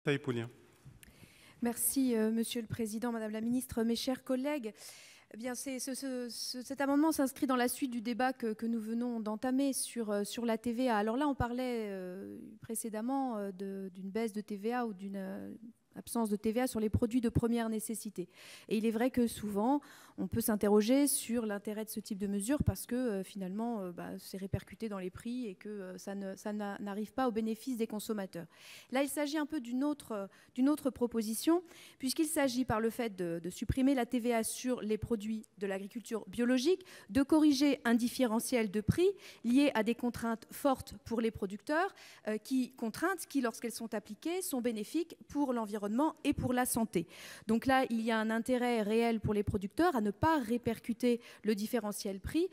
Taïpoulien. Merci, Monsieur le Président, Madame la Ministre, mes chers collègues. Eh bien, cet amendement s'inscrit dans la suite du débat que nous venons d'entamer sur la TVA. Alors là, on parlait précédemment d'une baisse de TVA ou d'une absence de TVA sur les produits de première nécessité. Et il est vrai que souvent, on peut s'interroger sur l'intérêt de ce type de mesure parce que finalement, c'est répercuté dans les prix et que ça n'arrive pas au bénéfice des consommateurs. Là, il s'agit un peu d'une autre proposition, puisqu'il s'agit par le fait de supprimer la TVA sur les produits de l'agriculture biologique, de corriger un différentiel de prix lié à des contraintes fortes pour les producteurs, contraintes qui, lorsqu'elles sont appliquées, sont bénéfiques pour l'environnement et pour la santé. Donc là, il y a un intérêt réel pour les producteurs à ne pas répercuter le différentiel prix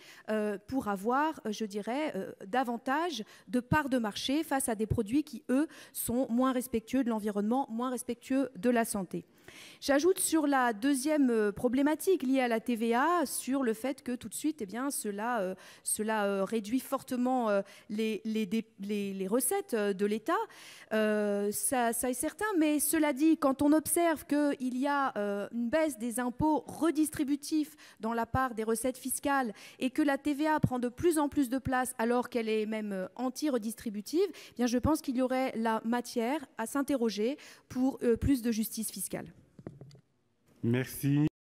pour avoir, je dirais, davantage de parts de marché face à des produits qui, eux, sont moins respectueux de l'environnement, moins respectueux de la santé. J'ajoute sur la deuxième problématique liée à la TVA, sur le fait que tout de suite, eh bien, cela réduit fortement les recettes de l'État. Ça est certain, mais cela dit, quand on observe qu'il y a une baisse des impôts redistributifs dans la part des recettes fiscales et que la TVA prend de plus en plus de place alors qu'elle est même anti-redistributive, eh bien, je pense qu'il y aurait la matière à s'interroger pour plus de justice fiscale. Merci.